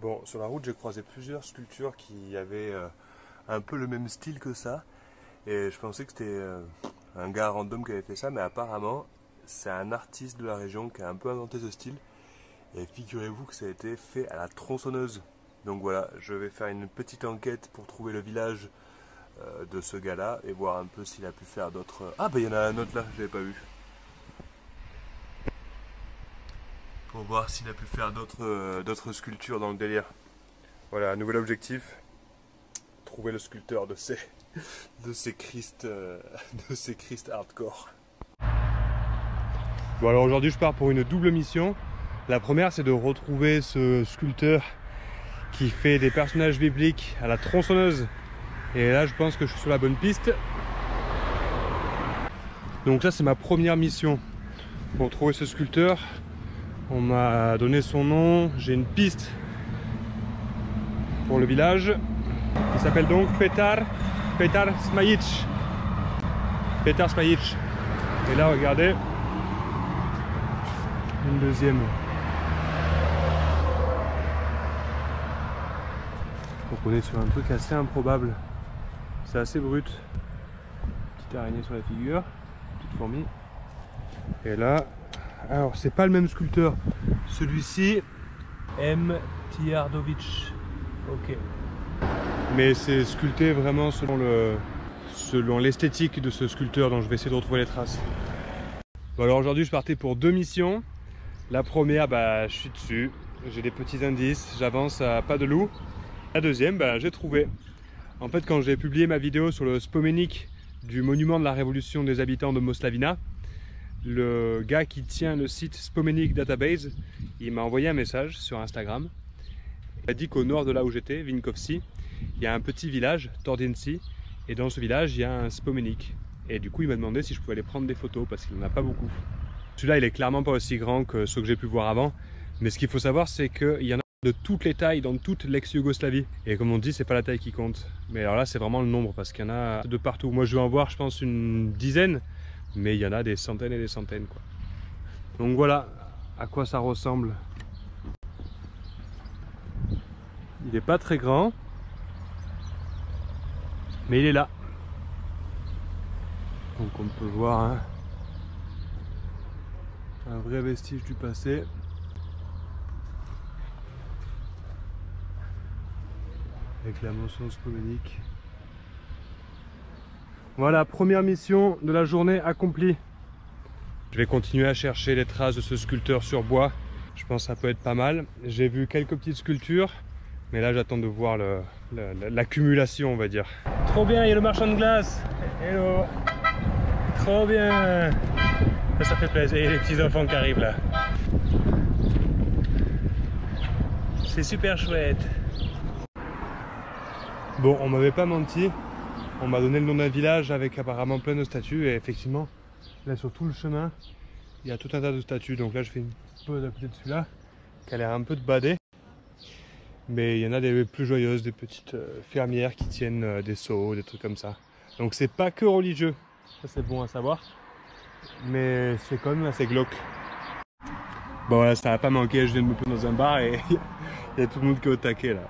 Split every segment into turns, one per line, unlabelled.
Bon, sur la route, j'ai croisé plusieurs sculptures qui avaient un peu le même style que ça. Et je pensais que c'était un gars random qui avait fait ça, mais apparemment, c'est un artiste de la région qui a un peu inventé ce style. Et figurez-vous que ça a été fait à la tronçonneuse. Donc voilà, je vais faire une petite enquête pour trouver le village de ce gars-là et voir un peu s'il a pu faire d'autres... Ah bah il y en a un autre là, je l'avais pas vu. Pour voir s'il a pu faire d'autres sculptures dans le délire. Voilà, nouvel objectif. Trouver le sculpteur de ces Christ hardcore. Bon alors aujourd'hui je pars pour une double mission. La première c'est de retrouver ce sculpteur qui fait des personnages bibliques à la tronçonneuse. Et là je pense que je suis sur la bonne piste. Donc ça c'est ma première mission pour trouver ce sculpteur. On m'a donné son nom, j'ai une piste pour le village. Il s'appelle donc Petar Smajic. Petar Smajic. Et là regardez, une deuxième. Donc on est sur un truc assez improbable. C'est assez brut. Petite araignée sur la figure, petite fourmi. Et là, alors c'est pas le même sculpteur. Celui-ci, M. Tijardović. Ok. Mais c'est sculpté vraiment selon l'esthétique de ce sculpteur, dont je vais essayer de retrouver les traces. Bon alors aujourd'hui je partais pour deux missions. La première, bah, je suis dessus, j'ai des petits indices, j'avance à pas de loup. La deuxième, bah, j'ai trouvé. En fait quand j'ai publié ma vidéo sur le spomenik du monument de la révolution des habitants de Moslavina, le gars qui tient le site Spomenik Database, il m'a envoyé un message sur Instagram. Il m'a dit qu'au nord de là où j'étais, Vinkovci, il y a un petit village, Tordinci, et dans ce village il y a un spomenik. Et du coup il m'a demandé si je pouvais aller prendre des photos parce qu'il n'en a pas beaucoup. Celui-là il est clairement pas aussi grand que ceux que j'ai pu voir avant, mais ce qu'il faut savoir c'est qu'il y en a de toutes les tailles dans toute l'ex-Yougoslavie. Et comme on dit, c'est pas la taille qui compte. Mais alors là c'est vraiment le nombre parce qu'il y en a de partout. Moi je vais en voir je pense une dizaine, mais il y en a des centaines et des centaines quoi. Donc voilà à quoi ça ressemble. Il n'est pas très grand, mais il est là. Donc on peut voir un vrai vestige du passé. Avec la mention spomenik. Voilà, première mission de la journée accomplie. Je vais continuer à chercher les traces de ce sculpteur sur bois. Je pense que ça peut être pas mal. J'ai vu quelques petites sculptures. Mais là j'attends de voir l'accumulation on va dire. Trop bien, il y a le marchand de glace. Hello. Trop bien. Ça fait plaisir. Et les petits enfants qui arrivent là. C'est super chouette. Bon, on m'avait pas menti. On m'a donné le nom d'un village avec apparemment plein de statues. Et effectivement, là sur tout le chemin, il y a tout un tas de statues. Donc là je fais une pause à côté de celui-là, qui a l'air un peu de badé. Mais il y en a des plus joyeuses, des petites fermières qui tiennent des seaux, des trucs comme ça. Donc c'est pas que religieux, ça c'est bon à savoir. Mais c'est quand même assez glauque. Bon voilà, ça n'a pas manqué, je viens de me prendre dans un bar et il y a tout le monde qui est au taquet là.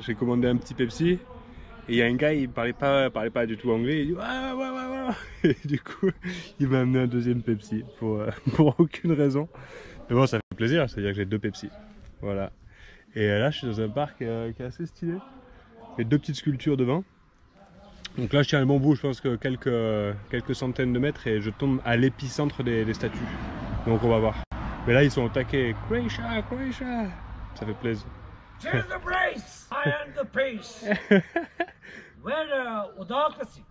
J'ai commandé un petit Pepsi et il y a un gars, il parlait pas du tout anglais, il dit ouais. Et du coup, il m'a amené un deuxième Pepsi pour aucune raison. Mais bon, ça fait plaisir, c'est-à-dire que j'ai deux Pepsi. Voilà. Et là je suis dans un parc qui est assez stylé. Il y a deux petites sculptures devant. Donc là je tiens le bon bout, je pense que quelques centaines de mètres et je tombe à l'épicentre des statues. Donc on va voir. Mais là ils sont au taquet. Croatia, Croatia. Ça fait plaisir.
Cheers the brace! I am the peace! Where autocracy?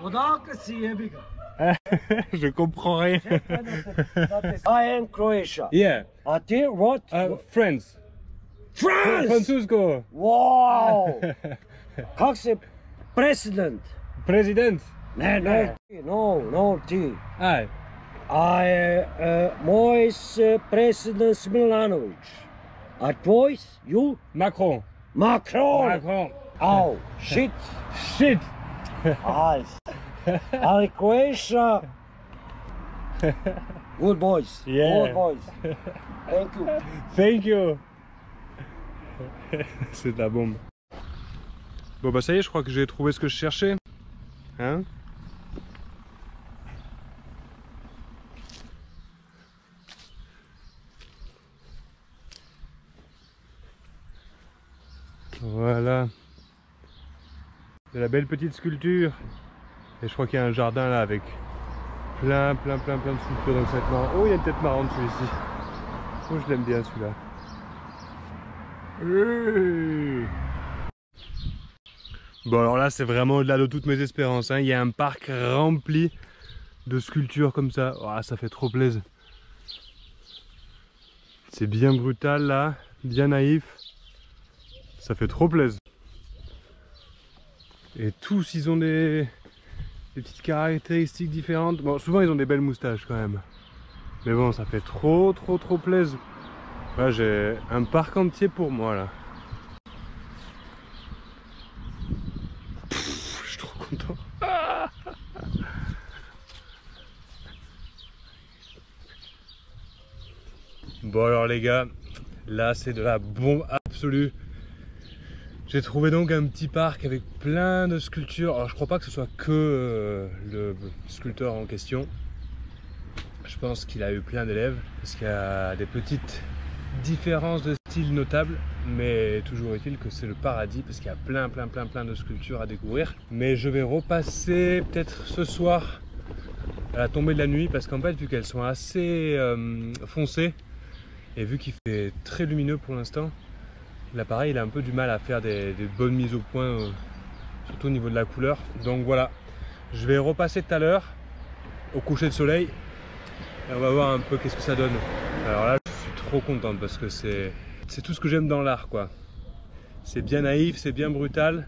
Autocracy,
Je comprends rien.
I am Croatia.
Yeah.
What?
France.
France!
Francisco.
Wow! Как се president?
President.
No, T.
Ah.
Moj president Milanović. A tvoj? You?
Macron.
Macron! Oh, shit!
Shit.
Ali Croatia. Good boys.
Yeah.
Good boys. Thank you.
Thank you. C'est de la bombe. Bon bah ça y est, je crois que j'ai trouvé ce que je cherchais. Hein? Voilà. C'est la belle petite sculpture. Et je crois qu'il y a un jardin là avec plein de sculptures. Donc ça va être marrant. Oh, il y a une tête marrante celui-ci. Oh, je l'aime bien celui-là. Bon alors là c'est vraiment au-delà de toutes mes espérances, hein. Il y a un parc rempli de sculptures comme ça. Oh, ça fait trop plaisir. C'est bien brutal là, bien naïf. Ça fait trop plaisir. Et tous ils ont des petites caractéristiques différentes. Bon, souvent ils ont des belles moustaches quand même. Mais bon, ça fait trop plaisir. Là j'ai un parc entier pour moi là. Je suis trop content. Bon alors les gars, là c'est de la bombe absolue. J'ai trouvé donc un petit parc avec plein de sculptures. Alors je crois pas que ce soit que le sculpteur en question. Je pense qu'il a eu plein d'élèves parce qu'il y a des petites différences de style notables. Mais toujours est-il que c'est le paradis parce qu'il y a plein de sculptures à découvrir. Mais je vais repasser peut-être ce soir à la tombée de la nuit parce qu'en fait vu qu'elles sont assez foncées et vu qu'il fait très lumineux pour l'instant, l'appareil il a un peu du mal à faire des bonnes mises au point, surtout au niveau de la couleur. Donc voilà, je vais repasser tout à l'heure au coucher de soleil et on va voir un peu qu'est-ce que ça donne. Alors là je suis trop contente parce que c'est tout ce que j'aime dans l'art quoi. C'est bien naïf, c'est bien brutal,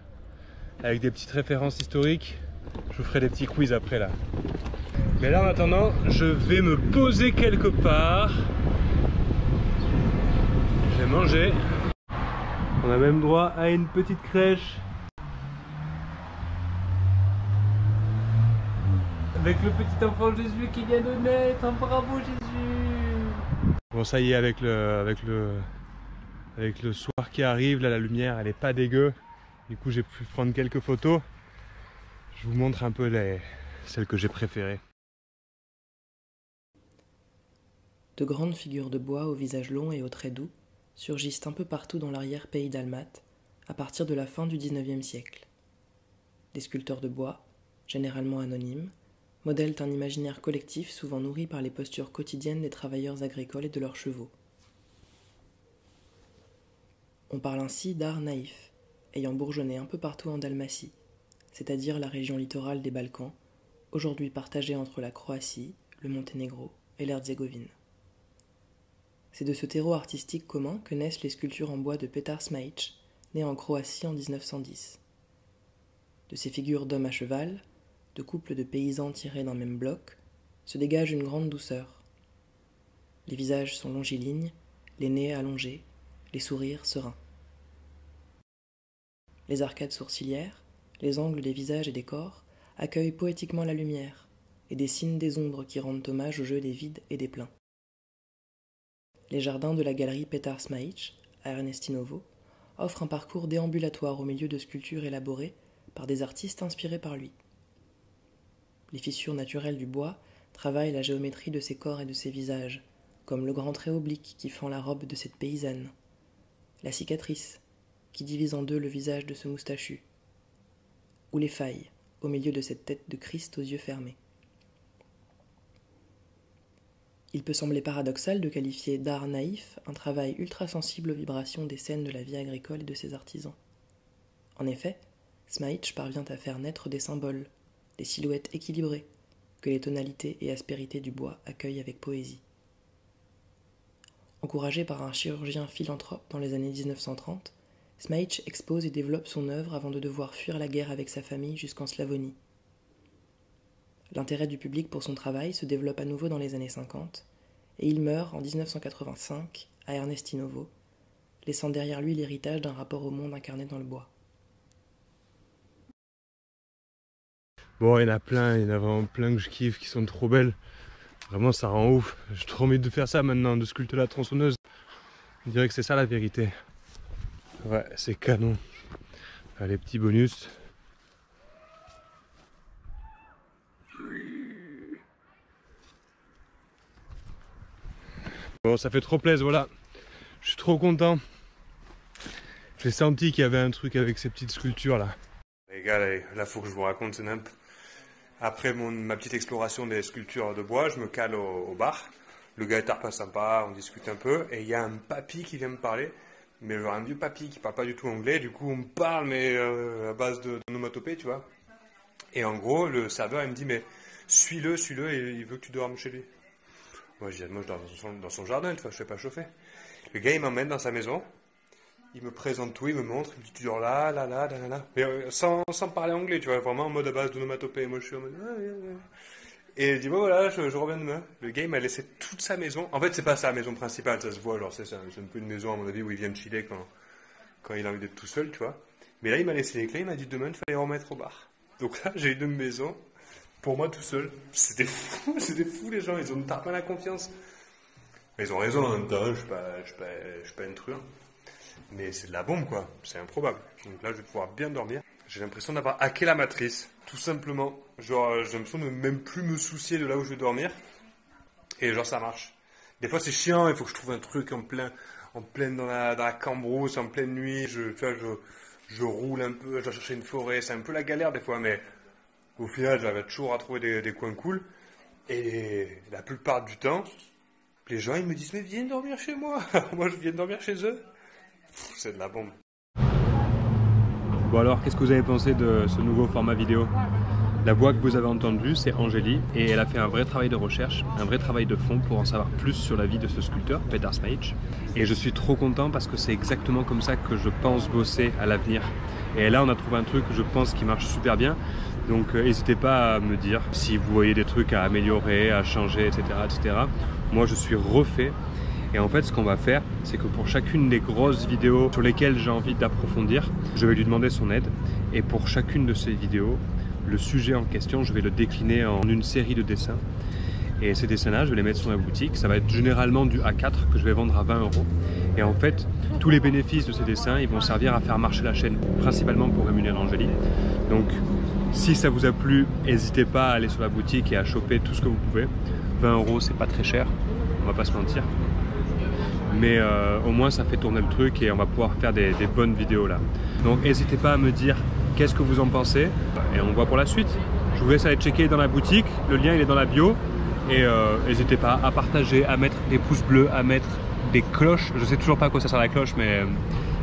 avec des petites références historiques. Je vous ferai des petits quiz après là. Mais là en attendant, je vais me poser quelque part. Je vais manger. On a même droit à une petite crèche. Avec le petit enfant Jésus qui vient de naître. Bravo Jésus. Bon ça y est, avec le soir qui arrive, là la lumière elle est pas dégueu. Du coup j'ai pu prendre quelques photos. Je vous montre un peu celles que j'ai préférées.
De grandes figures de bois au visage long et aux traits doux surgissent un peu partout dans l'arrière-pays dalmate à partir de la fin du XIXe siècle. Des sculpteurs de bois, généralement anonymes, modèlent un imaginaire collectif souvent nourri par les postures quotidiennes des travailleurs agricoles et de leurs chevaux. On parle ainsi d'art naïf, ayant bourgeonné un peu partout en Dalmatie, c'est-à-dire la région littorale des Balkans, aujourd'hui partagée entre la Croatie, le Monténégro et l'Herzégovine. C'est de ce terreau artistique commun que naissent les sculptures en bois de Petar Smajić, né en Croatie en 1910. De ces figures d'hommes à cheval, de couples de paysans tirés d'un même bloc, se dégage une grande douceur. Les visages sont longilignes, les nez allongés, les sourires sereins. Les arcades sourcilières, les angles des visages et des corps accueillent poétiquement la lumière et dessinent des ombres qui rendent hommage au jeu des vides et des pleins. Les jardins de la galerie Petar Smajić, à Ernestinovo, offrent un parcours déambulatoire au milieu de sculptures élaborées par des artistes inspirés par lui. Les fissures naturelles du bois travaillent la géométrie de ses corps et de ses visages, comme le grand trait oblique qui fend la robe de cette paysanne, la cicatrice qui divise en deux le visage de ce moustachu, ou les failles au milieu de cette tête de Christ aux yeux fermés. Il peut sembler paradoxal de qualifier d'art naïf un travail ultra sensible aux vibrations des scènes de la vie agricole et de ses artisans. En effet, Smajić parvient à faire naître des symboles, des silhouettes équilibrées, que les tonalités et aspérités du bois accueillent avec poésie. Encouragé par un chirurgien philanthrope dans les années 1930, Smajić expose et développe son œuvre avant de devoir fuir la guerre avec sa famille jusqu'en Slavonie. L'intérêt du public pour son travail se développe à nouveau dans les années 50, et il meurt en 1985 à Ernestinovo, laissant derrière lui l'héritage d'un rapport au monde incarné dans le bois.
Bon, il y en a vraiment plein que je kiffe, qui sont trop belles. Vraiment, ça rend ouf. J'ai trop envie de faire ça maintenant, de sculpter la tronçonneuse. On dirait que c'est ça la vérité. Ouais, c'est canon. Les petits bonus. Bon, ça fait trop plaisir, voilà. Je suis trop content. J'ai senti qu'il y avait un truc avec ces petites sculptures là. Les gars, là faut que je vous raconte, c'est nimp. Après ma petite exploration des sculptures de bois, je me cale au bar. Le gars est pas sympa, on discute un peu. Et il y a un papy qui vient me parler. Mais genre un vieux papy qui parle pas du tout anglais. Du coup, on me parle, mais à base d'onomatopée, tu vois. Et en gros, le serveur, il me dit, mais suis-le, et il veut que tu dormes chez lui. Moi, je dors dans son jardin, tu vois, je fais pas chauffer. Le gars, il m'emmène dans sa maison. Il me présente tout, il me montre, il me dit tu dors là. Mais sans parler anglais, tu vois, vraiment en mode à base d'onomatopée. Moi je suis en mode. Et il dit bon voilà, je reviens demain. Le gars il m'a laissé toute sa maison. En fait, c'est pas sa maison principale, ça se voit, genre c'est un peu une maison à mon avis où il vient de chiller quand il a envie d'être tout seul, tu vois. Mais là il m'a laissé les clés, il m'a dit demain il fallait remettre au bar. Donc là j'ai eu une maison pour moi tout seul. C'était fou les gens, ils ont pas la confiance. Mais ils ont raison en même temps, je suis pas une truand. Mais c'est de la bombe quoi, c'est improbable. Donc là je vais pouvoir bien dormir. J'ai l'impression d'avoir hacké la matrice, tout simplement. Genre j'ai l'impression de même plus me soucier de là où je vais dormir. Et genre ça marche. Des fois c'est chiant, il faut que je trouve un truc en plein dans la cambrousse, en pleine nuit. Je roule un peu, je dois chercher une forêt. C'est un peu la galère des fois, mais au final j'arrive toujours à trouver des coins cool. Et la plupart du temps, les gens ils me disent mais viens dormir chez moi. Moi je viens dormir chez eux. C'est de la bombe. Bon alors, qu'est-ce que vous avez pensé de ce nouveau format vidéo? La voix que vous avez entendue, c'est Angélie, et elle a fait un vrai travail de recherche, un vrai travail de fond pour en savoir plus sur la vie de ce sculpteur, Petar Smajic. Et je suis trop content parce que c'est exactement comme ça que je pense bosser à l'avenir. Et là, on a trouvé un truc, je pense, qui marche super bien. Donc n'hésitez pas à me dire si vous voyez des trucs à améliorer, à changer, etc. etc. Moi, je suis refait. Et en fait, ce qu'on va faire, c'est que pour chacune des grosses vidéos sur lesquelles j'ai envie d'approfondir, je vais lui demander son aide. Et pour chacune de ces vidéos, le sujet en question, je vais le décliner en une série de dessins. Et ces dessins-là, je vais les mettre sur ma boutique. Ça va être généralement du A4 que je vais vendre à 20 €. Et en fait, tous les bénéfices de ces dessins, ils vont servir à faire marcher la chaîne, principalement pour rémunérer Angélie. Donc, si ça vous a plu, n'hésitez pas à aller sur la boutique et à choper tout ce que vous pouvez. 20 €, c'est pas très cher, on va pas se mentir. Mais au moins ça fait tourner le truc et on va pouvoir faire des bonnes vidéos là. Donc n'hésitez pas à me dire qu'est-ce que vous en pensez et on voit pour la suite. Je vous laisse aller checker dans la boutique, le lien il est dans la bio et n'hésitez pas à partager, à mettre des pouces bleus, à mettre des cloches. Je sais toujours pas à quoi ça sert la cloche mais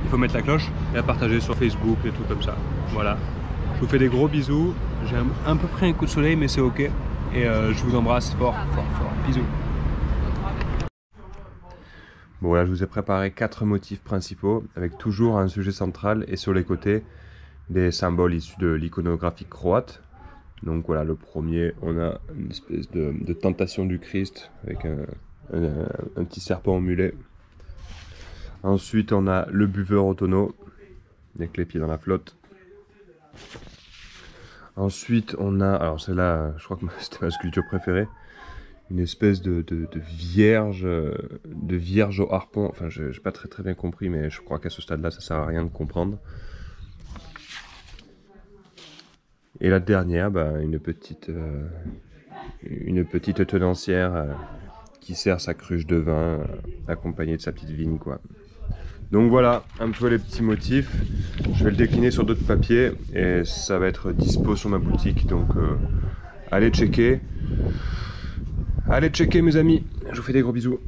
il faut mettre la cloche et à partager sur Facebook et tout comme ça. Voilà, je vous fais des gros bisous, j'ai un peu pris un coup de soleil mais c'est ok et je vous embrasse fort. Bisous. Bon voilà, je vous ai préparé 4 motifs principaux avec toujours un sujet central et sur les côtés des symboles issus de l'iconographie croate. Donc voilà, le premier, on a une espèce de tentation du Christ avec un petit serpent au mulet. Ensuite, on a le buveur au tonneau avec les pieds dans la flotte. Ensuite, on a, alors celle-là, je crois que c'était ma sculpture préférée. Une espèce de vierge au harpon. Enfin, je n'ai pas très bien compris, mais je crois qu'à ce stade-là, ça sert à rien de comprendre. Et la dernière, une petite tenancière qui sert sa cruche de vin, accompagnée de sa petite vigne, quoi. Donc voilà, un peu les petits motifs. Je vais le décliner sur d'autres papiers et ça va être dispo sur ma boutique. Donc allez checker. Allez checker mes amis, je vous fais des gros bisous.